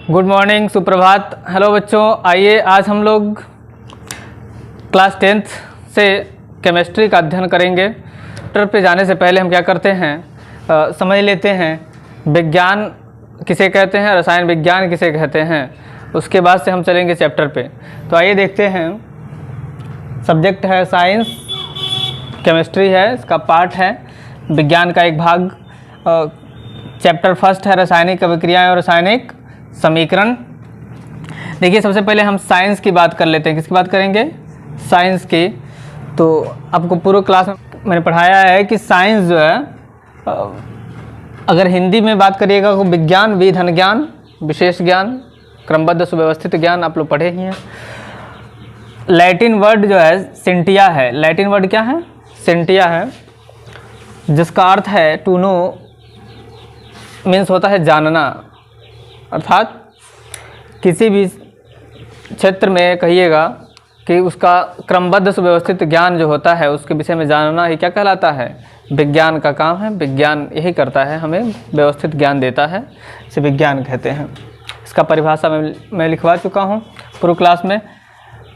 Good morning, सुप्रभात। Hello बच्चों, आइए आज हम लोग क्लास 10th से केमिस्ट्री का अध्ययन करेंगे। चैप्टर पे जाने से पहले हम क्या करते हैं, समझ लेते हैं विज्ञान किसे कहते हैं, रसायन विज्ञान किसे कहते हैं। उसके बाद से हम चलेंगे चैप्टर पे। तो आइए देखते हैं। सब्जेक्ट है साइंस, केमिस्ट्री है, इसका पार्ट है, विज्ञान का एक भाग। चैप्टर फर्स्ट है रासायनिक अभिक्रियाएं और रासायनिक समीकरण। देखिए, सबसे पहले हम साइंस की बात कर लेते हैं। किसकी बात करेंगे? साइंस की। तो आपको पूर्व क्लास में मैंने पढ़ाया है कि साइंस जो है, अगर हिंदी में बात करिएगा तो विज्ञान, विधन ज्ञान, विशेष ज्ञान, क्रमबद्ध सुव्यवस्थित ज्ञान, आप लोग पढ़े ही हैं। लैटिन वर्ड जो है सिंटिया है। लैटिन वर्ड क्या है? सिंटिया है, जिसका अर्थ है टू नो, मीन्स होता है जानना। अर्थात किसी भी क्षेत्र में कहिएगा कि उसका क्रमबद्ध सुव्यवस्थित ज्ञान जो होता है उसके विषय में जानना ही क्या कहलाता है? विज्ञान का काम है। विज्ञान यही करता है, हमें व्यवस्थित ज्ञान देता है, इसे विज्ञान कहते हैं। इसका परिभाषा मैं लिखवा चुका हूँ पूर्व क्लास में।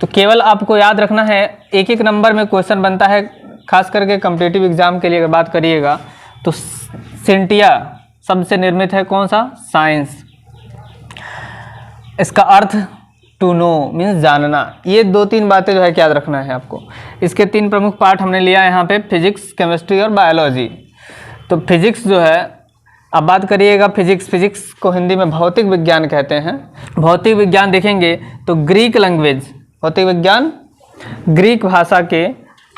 तो केवल आपको याद रखना है, एक एक नंबर में क्वेश्चन बनता है, खास करके कॉम्पिटिटिव एग्जाम के लिए अगर बात करिएगा तो सिंटिया शब्द से निर्मित है कौन सा? साइंस। इसका अर्थ टू नो मीन्स जानना। ये दो तीन बातें जो है याद रखना है आपको। इसके तीन प्रमुख पार्ट हमने लिया यहाँ पे, फिजिक्स, केमिस्ट्री और बायोलॉजी। तो फिजिक्स जो है, अब बात करिएगा फिजिक्स को हिंदी में भौतिक विज्ञान कहते हैं। भौतिक विज्ञान देखेंगे तो ग्रीक लैंग्वेज, भौतिक विज्ञान ग्रीक भाषा के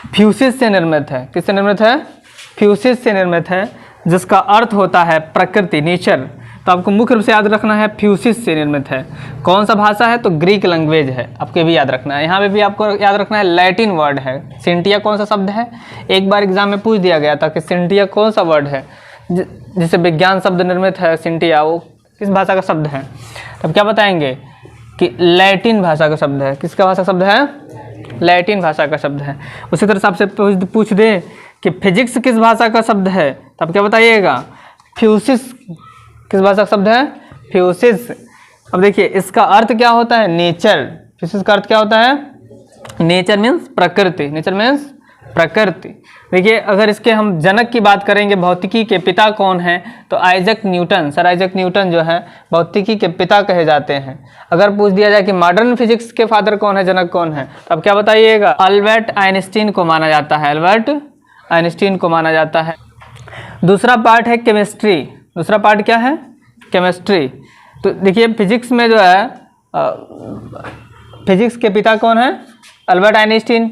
फ्यूसिस से निर्मित है। किससे निर्मित है? फ्यूसिस से निर्मित है, जिसका अर्थ होता है प्रकृति, नेचर। तो आपको मुख्य रूप से याद रखना है फ्यूसिस से निर्मित है। कौन सा भाषा है? तो ग्रीक लैंग्वेज है, आपको ये भी याद रखना है। यहाँ पे भी आपको याद रखना है लैटिन वर्ड है। सिंटिया कौन सा शब्द है? एक बार एग्जाम में पूछ दिया गया था कि सिंटिया कौन सा वर्ड है जिससे विज्ञान शब्द निर्मित है। सिंटिया वो किस भाषा का शब्द है? तब क्या बताएंगे कि लैटिन भाषा का शब्द है। किसका भाषा शब्द है? लैटिन भाषा का शब्द है। उसी तरह से आपसे पूछ दे कि फिजिक्स किस भाषा का शब्द है, तब क्या बताइएगा? फ्यूसिस किस भाषा का शब्द है? फ्यूसिस। अब देखिए, इसका अर्थ क्या होता है? नेचर। फ्यूसिस का अर्थ क्या होता है? नेचर मीन्स प्रकृति। नेचर मीन्स प्रकृति। देखिए, अगर इसके हम जनक की बात करेंगे, भौतिकी के पिता कौन है, तो Isaac Newton, sir Isaac Newton जो है भौतिकी के पिता कहे जाते हैं। अगर पूछ दिया जाए कि मॉडर्न फिजिक्स के फादर कौन है, जनक कौन है, तो अब क्या बताइएगा? अल्बर्ट आइंस्टीन को माना जाता है। अल्बर्ट आइंस्टीन को माना जाता है। दूसरा पार्ट है केमिस्ट्री। दूसरा पार्ट क्या है? केमिस्ट्री। तो देखिए, फिजिक्स में जो है फिजिक्स के पिता कौन है? Albert Einstein.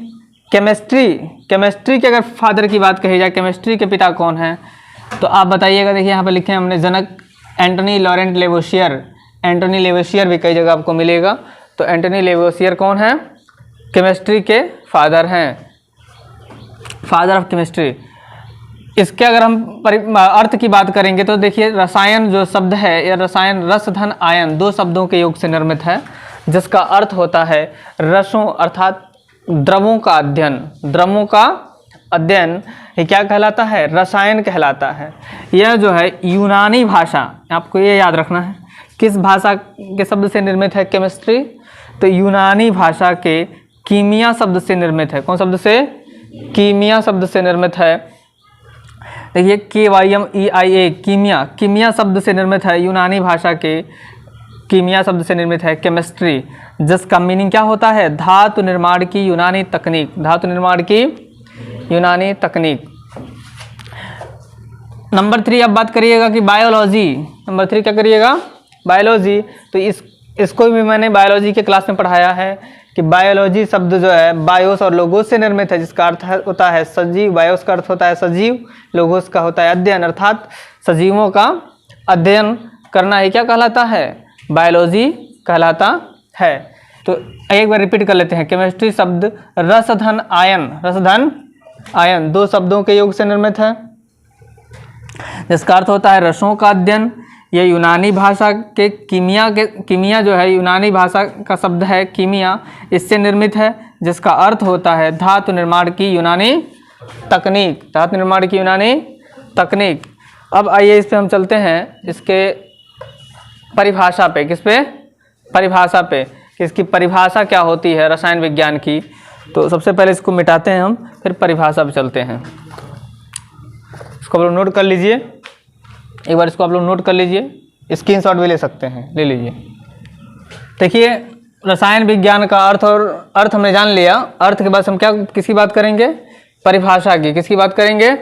केमिस्ट्री के अगर फादर की बात कही जाए, केमिस्ट्री के पिता कौन है, तो आप बताइएगा। देखिए, यहाँ पे लिखे हैं हमने जनक Antony Laurent Lavoisier. Antony Lavoisier भी कई जगह आपको मिलेगा। तो एंटोनी लेवोसियर कौन है? केमिस्ट्री के फादर हैं, फादर ऑफ केमिस्ट्री। इसके अगर हम अर्थ की बात करेंगे तो देखिए, रसायन जो शब्द है, यह रसायन रस धन आयन दो शब्दों के योग से निर्मित है, जिसका अर्थ होता है रसों अर्थात द्रवों का अध्ययन। द्रवों का अध्ययन ये क्या कहलाता है? रसायन कहलाता है। यह जो है यूनानी भाषा, आपको ये याद रखना है, किस भाषा के शब्द से निर्मित है केमिस्ट्री? तो यूनानी भाषा के कीमिया शब्द से निर्मित है। कौन शब्द से? कीमिया शब्द से निर्मित है। देखिए, KYMEIA, कीमिया, कीमिया शब्द से निर्मित है। यूनानी भाषा के कीमिया शब्द से निर्मित है केमिस्ट्री, जिसका मीनिंग क्या होता है? धातु निर्माण की यूनानी तकनीक। धातु निर्माण की यूनानी तकनीक। नंबर 3 अब बात करिएगा कि बायोलॉजी। नंबर 3 क्या करिएगा? बायोलॉजी। तो इसको भी मैंने बायोलॉजी के क्लास में पढ़ाया है कि बायोलॉजी शब्द जो है बायोस और लोगोस से निर्मित है, जिसका अर्थ होता है सजीव। बायोस का अर्थ होता है सजीव, लोगोस का होता है अध्ययन, अर्थात सजीवों का अध्ययन करना ही क्या कहलाता है? बायोलॉजी कहलाता है। तो एक बार रिपीट कर लेते हैं। केमिस्ट्री शब्द रस धन आयन, रस धन आयन दो शब्दों के योग से निर्मित है, जिसका अर्थ होता है रसों का अध्ययन। यह यूनानी भाषा के कीमिया जो है यूनानी भाषा का शब्द है कीमिया, इससे निर्मित है, जिसका अर्थ होता है धातु निर्माण की यूनानी तकनीक। धातु निर्माण की यूनानी तकनीक। अब आइए इस पे हम चलते हैं, इसके परिभाषा पे, किस पे? परिभाषा पे, कि इसकी परिभाषा क्या होती है रसायन विज्ञान की। तो सबसे पहले इसको मिटाते हैं हम, फिर परिभाषा पे चलते हैं। इसको आप लोग नोट कर लीजिए, एक बार इसको आप लोग नोट कर लीजिए, स्क्रीनशॉट भी ले सकते हैं, ले लीजिए। देखिए रसायन विज्ञान का अर्थ, और अर्थ हमने जान लिया। अर्थ के बाद हम क्या, किसकी बात करेंगे? परिभाषा की। किसकी बात करेंगे?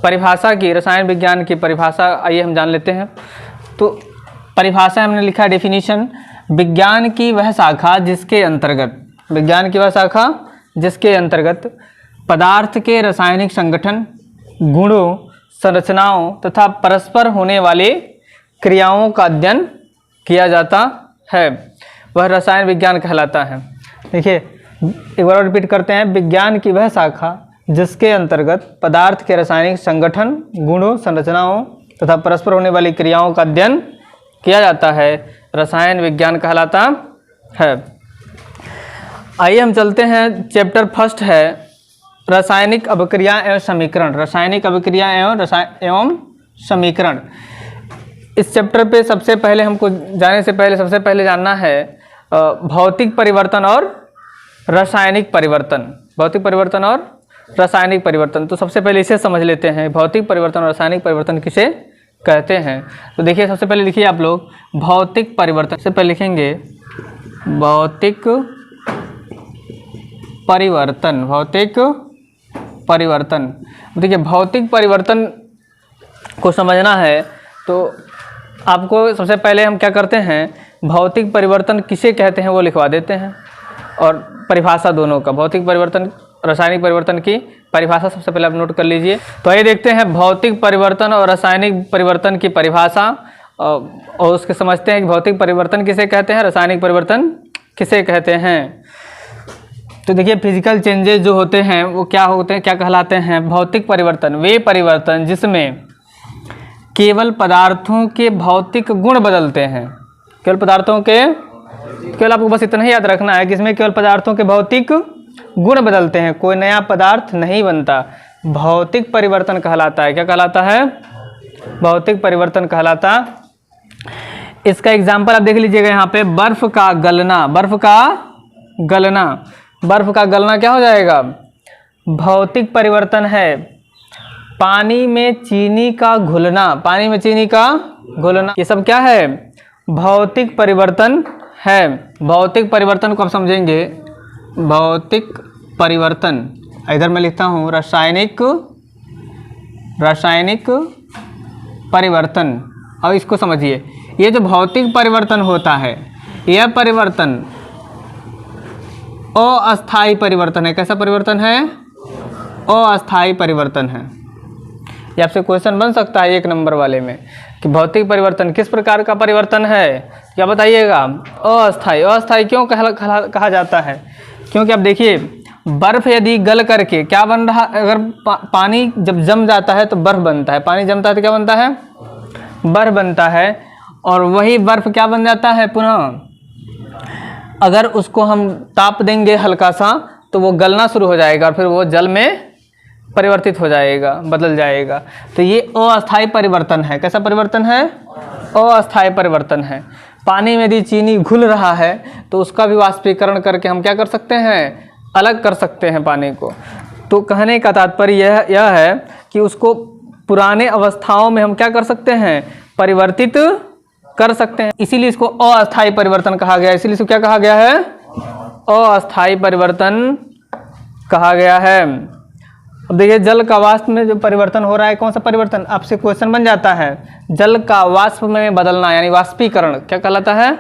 परिभाषा की, रसायन विज्ञान की परिभाषा। आइए हम जान लेते हैं। तो परिभाषा हमने लिखा डेफिनेशन, विज्ञान की वह शाखा जिसके अंतर्गत, विज्ञान की वह शाखा जिसके अंतर्गत पदार्थ के रासायनिक संगठन, गुणों, संरचनाओं तथा परस्पर होने वाले क्रियाओं का अध्ययन किया जाता है, वह रसायन विज्ञान कहलाता है। देखिए एक बार रिपीट करते हैं, विज्ञान की वह शाखा जिसके अंतर्गत पदार्थ के रासायनिक संगठन, गुणों, संरचनाओं तथा परस्पर होने वाली क्रियाओं का अध्ययन किया जाता है, रसायन विज्ञान कहलाता है। आइए हम चलते हैं, चैप्टर फर्स्ट है रासायनिक अभिक्रिया एवं समीकरण। रासायनिक अभिक्रिया एवं समीकरण। इस चैप्टर पे सबसे पहले हमको जाने से पहले सबसे पहले जानना है भौतिक परिवर्तन और रासायनिक परिवर्तन। भौतिक परिवर्तन और रासायनिक परिवर्तन। तो सबसे पहले इसे समझ लेते हैं, भौतिक परिवर्तन और रासायनिक परिवर्तन किसे कहते हैं। तो देखिए सबसे पहले लिखिए आप लोग भौतिक परिवर्तन। सबसे पहले लिखेंगे भौतिक परिवर्तन। भौतिक परिवर्तन। देखिए भौतिक परिवर्तन को समझना है तो आपको सबसे पहले हम क्या करते हैं, भौतिक परिवर्तन किसे कहते हैं वो लिखवा देते हैं, और परिभाषा दोनों का, भौतिक परिवर्तन, रासायनिक परिवर्तन की परिभाषा सबसे पहले आप नोट कर लीजिए। तो आइए देखते हैं भौतिक परिवर्तन और रासायनिक परिवर्तन की परिभाषा, और उसके समझते हैं कि भौतिक परिवर्तन किसे कहते हैं, रासायनिक परिवर्तन किसे कहते हैं। तो देखिए फिजिकल चेंजेस जो होते हैं वो क्या होते हैं, क्या कहलाते हैं? भौतिक परिवर्तन वे परिवर्तन जिसमें केवल पदार्थों के भौतिक गुण बदलते हैं। केवल पदार्थों के, केवल आपको बस इतना ही याद रखना है कि इसमें केवल पदार्थों के भौतिक गुण बदलते हैं, कोई नया पदार्थ नहीं बनता। भौतिक परिवर्तन कहलाता है। क्या कहलाता है? भौतिक परिवर्तन कहलाता। इसका एग्जाम्पल आप देख लीजिएगा यहाँ पे, बर्फ का गलना। बर्फ का गलना, बर्फ का गलना क्या हो जाएगा? भौतिक परिवर्तन है। पानी में चीनी का घुलना, पानी में चीनी का घुलना, ये सब क्या है? भौतिक परिवर्तन है। भौतिक परिवर्तन को आप समझेंगे, भौतिक परिवर्तन, इधर मैं लिखता हूँ रासायनिक, रासायनिक परिवर्तन। अब इसको समझिए, ये जो भौतिक परिवर्तन होता है, यह परिवर्तन अस्थायी परिवर्तन है। कैसा परिवर्तन है? अस्थायी परिवर्तन है। ये आपसे क्वेश्चन बन सकता है 1 नंबर वाले में कि भौतिक परिवर्तन किस प्रकार का परिवर्तन है, क्या बताइएगा? अस्थायी। अस्थायी क्यों कहा जाता है? क्योंकि आप देखिए बर्फ यदि गल करके क्या बन रहा, अगर पानी जब जम जाता है तो बर्फ बनता है, पानी जमता है तो क्या बनता है? बर्फ बनता है। और वही बर्फ क्या बन जाता है पुनः, अगर उसको हम ताप देंगे हल्का सा तो वो गलना शुरू हो जाएगा और फिर वो जल में परिवर्तित हो जाएगा, बदल जाएगा। तो ये अस्थायी परिवर्तन है। कैसा परिवर्तन है? अस्थायी परिवर्तन है। पानी में यदि चीनी घुल रहा है तो उसका भी वाष्पीकरण करके हम क्या कर सकते हैं? अलग कर सकते हैं पानी को। तो कहने का तात्पर्य यह है कि उसको पुराने अवस्थाओं में हम क्या कर सकते हैं? परिवर्तित कर सकते हैं। इसीलिए इसको अस्थायी परिवर्तन कहा गया है। इसीलिए इसको क्या कहा गया है? अस्थायी परिवर्तन कहा गया है। अब देखिए जल का वाष्प में जो परिवर्तन हो रहा है, कौन सा परिवर्तन? आपसे क्वेश्चन बन जाता है, जल का वाष्प में बदलना यानी वाष्पीकरण क्या कहलाता है?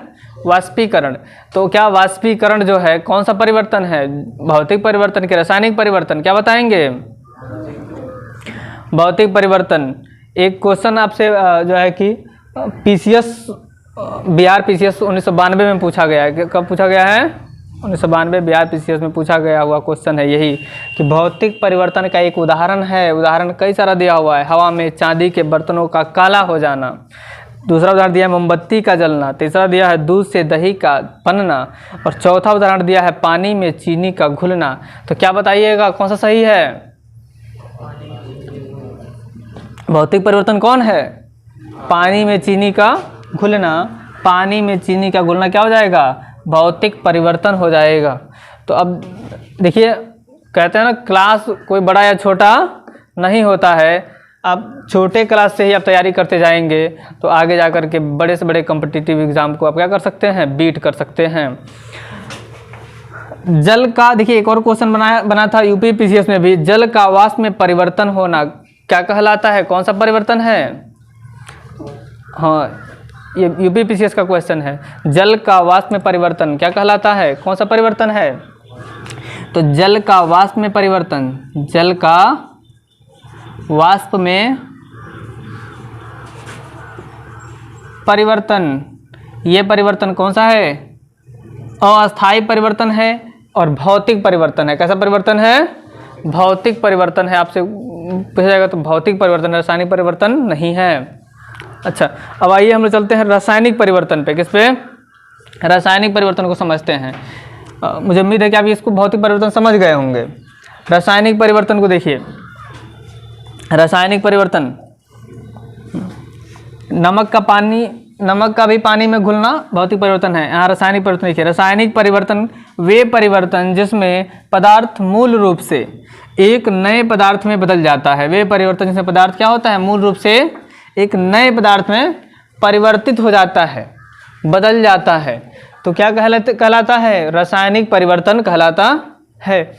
वाष्पीकरण। तो क्या वाष्पीकरण जो है कौन सा परिवर्तन है? भौतिक परिवर्तन के रासायनिक परिवर्तन? क्या बताएंगे? भौतिक परिवर्तन। एक क्वेश्चन आपसे जो है कि पीसीएस, बिहार पीसीएस 1992 में पूछा गया है। कब पूछा गया है? 1992 बिहार पीसीएस में पूछा गया हुआ क्वेश्चन है यही, कि भौतिक परिवर्तन का एक उदाहरण है। उदाहरण कई सारा दिया हुआ है, हवा में चांदी के बर्तनों का काला हो जाना, दूसरा उदाहरण दिया है मोमबत्ती का जलना, तीसरा दिया है दूध से दही का बनना, और चौथा उदाहरण दिया है पानी में चीनी का घुलना। तो क्या बताइएगा कौन सा सही है? भौतिक परिवर्तन कौन है? पानी में चीनी का घुलना पानी में चीनी का घुलना क्या हो जाएगा, भौतिक परिवर्तन हो जाएगा। तो अब देखिए कहते हैं ना क्लास कोई बड़ा या छोटा नहीं होता है। आप छोटे क्लास से ही आप तैयारी करते जाएंगे तो आगे जा कर के बड़े से बड़े कॉम्पिटिटिव एग्जाम को आप क्या कर सकते हैं, बीट कर सकते हैं। जल का देखिए एक और क्वेश्चन बना था यूपी पीसीएस में भी, जल का वाष्प में परिवर्तन होना क्या कहलाता है, कौन सा परिवर्तन है। हाँ ये यूपी पीसीएस का क्वेश्चन है, जल का वाष्प में परिवर्तन क्या कहलाता है, कौन सा परिवर्तन है। तो जल का वाष्प में परिवर्तन, जल का वाष्प में परिवर्तन, ये परिवर्तन कौन सा है, अस्थायी परिवर्तन है और भौतिक परिवर्तन है। कैसा परिवर्तन है, भौतिक परिवर्तन है। आपसे पूछा जाएगा तो भौतिक परिवर्तन, रासायनिक परिवर्तन नहीं है। अच्छा अब आइए हम लोग चलते हैं रासायनिक परिवर्तन पे। किस पे, रासायनिक परिवर्तन को समझते हैं। मुझे उम्मीद है कि आप इसको भौतिक परिवर्तन समझ गए होंगे। रासायनिक परिवर्तन को देखिए, रासायनिक परिवर्तन, नमक का भी पानी में घुलना भौतिक परिवर्तन है। यहाँ रासायनिक परिवर्तन देखिए, रासायनिक परिवर्तन वे परिवर्तन जिसमें पदार्थ मूल रूप से एक नए पदार्थ में बदल जाता है। वे परिवर्तन जिसमें पदार्थ क्या होता है, मूल रूप से एक नए पदार्थ में परिवर्तित हो जाता है, बदल जाता है, तो क्या कहलाता है, रासायनिक परिवर्तन कहलाता है।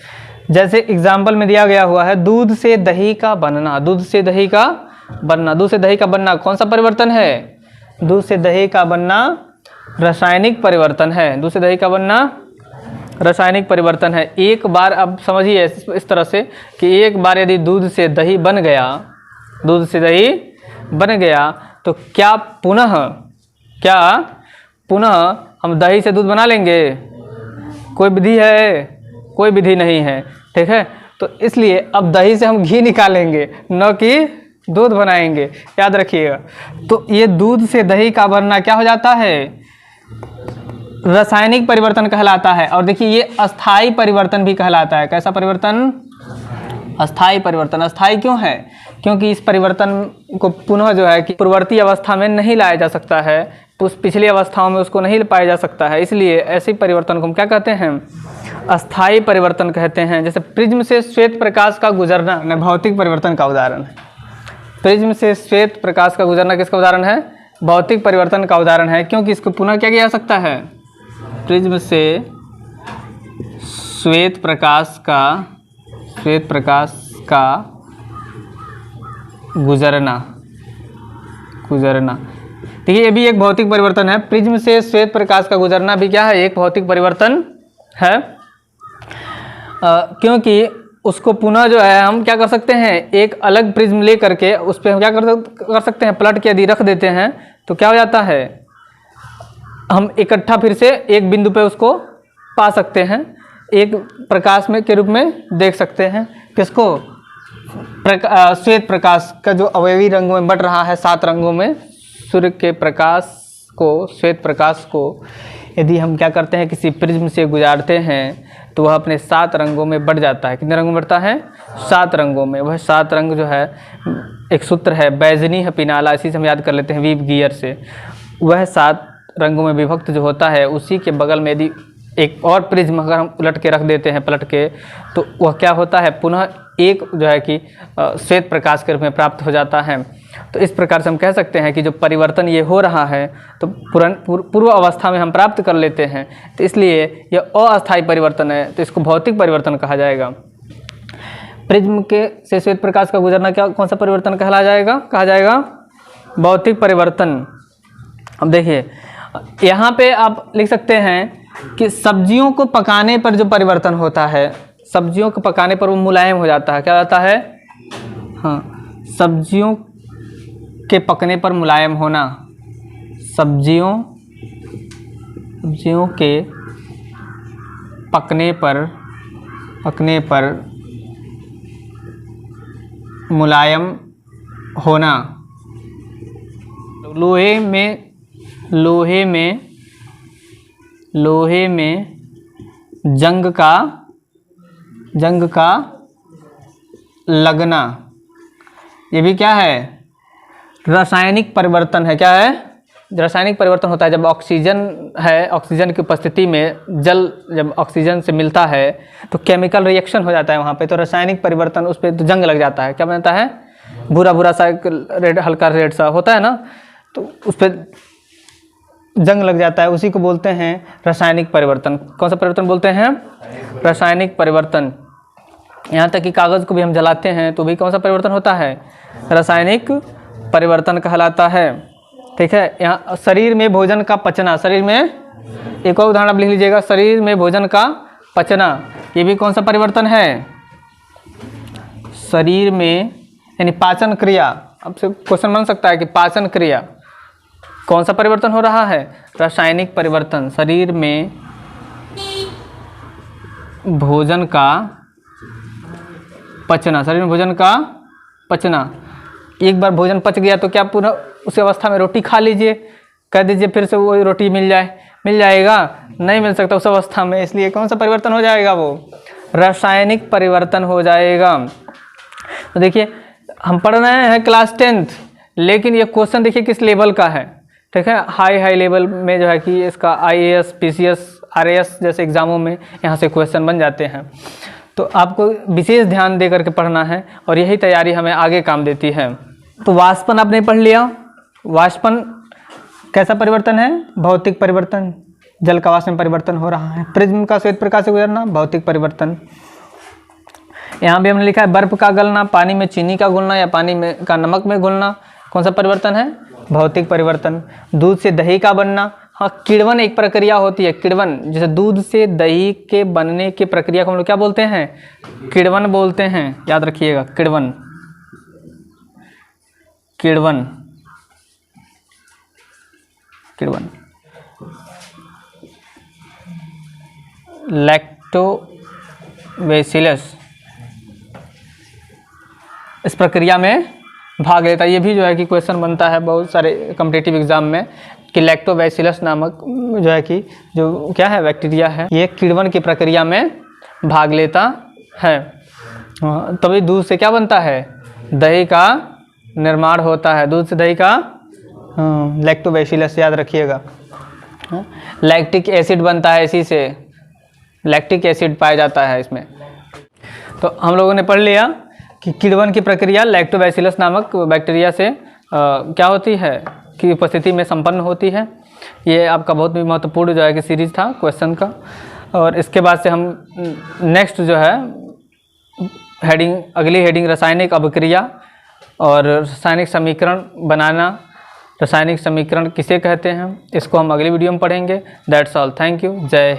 जैसे एग्जाम्पल में दिया गया हुआ है, दूध से दही का बनना, दूध से दही का बनना, दूध से दही का बनना कौन सा परिवर्तन है, दूध से दही का बनना रासायनिक परिवर्तन है। दूध से दही का बनना रासायनिक परिवर्तन है। एक बार अब समझिए इस तरह से कि एक बार यदि दूध से दही बन गया, दूध से दही बन गया तो क्या पुनः हम दही से दूध बना लेंगे, कोई विधि है, कोई विधि नहीं है, ठीक है। तो इसलिए अब दही से हम घी निकालेंगे, न कि दूध बनाएंगे, याद रखिएगा। तो ये दूध से दही का बनना क्या हो जाता है, रासायनिक परिवर्तन कहलाता है। और देखिए ये अस्थाई परिवर्तन भी कहलाता है। कैसा परिवर्तन, अस्थाई परिवर्तन। अस्थाई क्यों है, क्योंकि इस परिवर्तन को पुनः जो है कि पूर्ववर्ती अवस्था में नहीं लाया जा सकता है, तो उस पिछली अवस्थाओं में उसको नहीं पाया जा सकता है, इसलिए ऐसे परिवर्तन को हम क्या कहते हैं, अस्थाई परिवर्तन कहते हैं। जैसे प्रिज्म से श्वेत प्रकाश का गुजरना न भौतिक परिवर्तन का उदाहरण है। प्रिज्म से श्वेत प्रकाश का गुजरना किसका उदाहरण है, भौतिक परिवर्तन का उदाहरण है, क्योंकि इसको पुनः क्या किया जा सकता है, प्रिज्म से श्वेत प्रकाश का गुजरना देखिए ये भी एक भौतिक परिवर्तन है। प्रिज्म से श्वेत प्रकाश का गुजरना भी क्या है, एक भौतिक परिवर्तन है। क्योंकि उसको पुनः जो है हम क्या कर सकते हैं, एक अलग प्रिज्म ले करके उस पर हम क्या कर सकते हैं, पलट के यदि रख देते हैं तो क्या हो जाता है, हम इकट्ठा फिर से एक बिंदु पे उसको पा सकते हैं, एक प्रकाश में के रूप में देख सकते हैं। किसको, श्वेत प्रकाश का जो अवयवी रंगों में बट रहा है 7 रंगों में, सूर्य के प्रकाश को, श्वेत प्रकाश को यदि हम क्या करते हैं, किसी प्रिज्म से गुजारते हैं तो वह अपने 7 रंगों में बढ़ जाता है। कितने रंगों में बढ़ता है, 7 रंगों में। वह 7 रंग जो है, एक सूत्र है बैजनी है पिनाला, इसी से हम याद कर लेते हैं वीव गियर से। वह 7 रंगों में विभक्त जो होता है, उसी के बगल में यदि एक और प्रिज्म अगर हम उलट के रख देते हैं पलट के, तो वह क्या होता है, पुनः एक जो है कि श्वेत प्रकाश के रूप में प्राप्त हो जाता है। तो इस प्रकार से हम कह सकते हैं कि जो परिवर्तन ये हो रहा है तो पूर्व अवस्था में हम प्राप्त कर लेते हैं, तो इसलिए यह अस्थायी परिवर्तन है, तो इसको भौतिक परिवर्तन कहा जाएगा। प्रिज्म के से श्वेत प्रकाश का गुजरना क्या, कौन सा परिवर्तन कहा जाएगा, भौतिक परिवर्तन। अब देखिए यहाँ पे आप लिख सकते हैं कि सब्जियों को पकाने पर जो परिवर्तन होता है, सब्जियों को पकाने पर वो मुलायम हो जाता है, क्या होता है, हाँ, सब्जियों के पकने पर मुलायम होना, सब्जियों के पकने पर मुलायम होना। लोहे में जंग का लगना, ये भी क्या है, रासायनिक परिवर्तन है। क्या है, रासायनिक परिवर्तन होता है जब ऑक्सीजन है, ऑक्सीजन की उपस्थिति में जल जब ऑक्सीजन से मिलता है तो केमिकल रिएक्शन हो जाता है वहाँ पे, तो रासायनिक परिवर्तन उस पर तो जंग लग जाता है, क्या बनता है, भूरा भूरा सा रेड, हल्का रेड सा होता है ना, तो उस पर जंग लग जाता है, उसी को बोलते हैं रासायनिक परिवर्तन। कौन सा परिवर्तन बोलते हैं, रासायनिक परिवर्तन। यहाँ तक कि कागज़ को भी हम जलाते हैं तो भी कौन सा परिवर्तन होता है, रासायनिक परिवर्तन कहलाता है। ठीक है, यहाँ शरीर में भोजन का पचना, शरीर में एक और उदाहरण आप लिख लीजिएगा, शरीर में भोजन का पचना, ये भी कौन सा परिवर्तन है, शरीर में, यानी पाचन क्रिया। आपसे क्वेश्चन बन सकता है कि पाचन क्रिया कौन सा परिवर्तन हो रहा है, रासायनिक परिवर्तन। शरीर में भोजन का पचना, शरीर में भोजन का पचना, एक बार भोजन पच गया तो क्या पूरा उस अवस्था में रोटी खा लीजिए, कह दीजिए फिर से वो रोटी मिल जाएगा, नहीं मिल सकता उस अवस्था में, इसलिए कौन सा परिवर्तन हो जाएगा, वो रासायनिक परिवर्तन हो जाएगा। तो देखिए हम पढ़ रहे हैं क्लास 10th, लेकिन ये क्वेश्चन देखिए किस लेवल का है। ठीक है, हाई लेवल में जो है कि इसका IAS, PCS, RAS जैसे एग्जामों में यहाँ से क्वेश्चन बन जाते हैं, तो आपको विशेष ध्यान दे करके पढ़ना है और यही तैयारी हमें आगे काम देती है। तो वाष्पन आपने पढ़ लिया, वाष्पन कैसा परिवर्तन है, भौतिक परिवर्तन, जल का वाष्प में परिवर्तन हो रहा है। प्रिज्म का श्वेत प्रकाश से गुजरना, भौतिक परिवर्तन। यहाँ भी हमने लिखा है बर्फ का गलना, पानी में चीनी का घुलना या पानी में का नमक में घुलना, कौन सा परिवर्तन है, भौतिक परिवर्तन। दूध से दही का बनना, हाँ किण्वन एक प्रक्रिया होती है, किण्वन, जैसे दूध से दही के बनने की प्रक्रिया को हम लोग क्या बोलते हैं, किण्वन बोलते हैं, याद रखिएगा, किण्वन, किण्वन, किण्वन। लैक्टोबैसिलस इस प्रक्रिया में भाग लेता है। ये भी जो है कि क्वेश्चन बनता है बहुत सारे कॉम्पिटिटिव एग्जाम में कि लैक्टोबैसिलस नामक जो है कि जो क्या है, बैक्टीरिया है, ये किण्वन की प्रक्रिया में भाग लेता है। तभी दूध से क्या बनता है, दही का निर्माण होता है, दूध से दही का, लैक्टोबैसिलस याद रखिएगा। लैक्टिक एसिड बनता है, इसी से लैक्टिक एसिड पाया जाता है इसमें। तो हम लोगों ने पढ़ लिया कि किण्वन की प्रक्रिया लैक्टोबैसिलस नामक बैक्टीरिया से क्या होती है की उपस्थिति में संपन्न होती है। ये आपका बहुत भी महत्वपूर्ण जो है कि सीरीज था क्वेश्चन का। और इसके बाद से हम नेक्स्ट जो है हेडिंग, अगली हेडिंग रासायनिक अभिक्रिया और रासायनिक समीकरण बनाना, रासायनिक समीकरण किसे कहते हैं, इसको हम अगली वीडियो में पढ़ेंगे। दैट्स ऑल, थैंक यू, जय।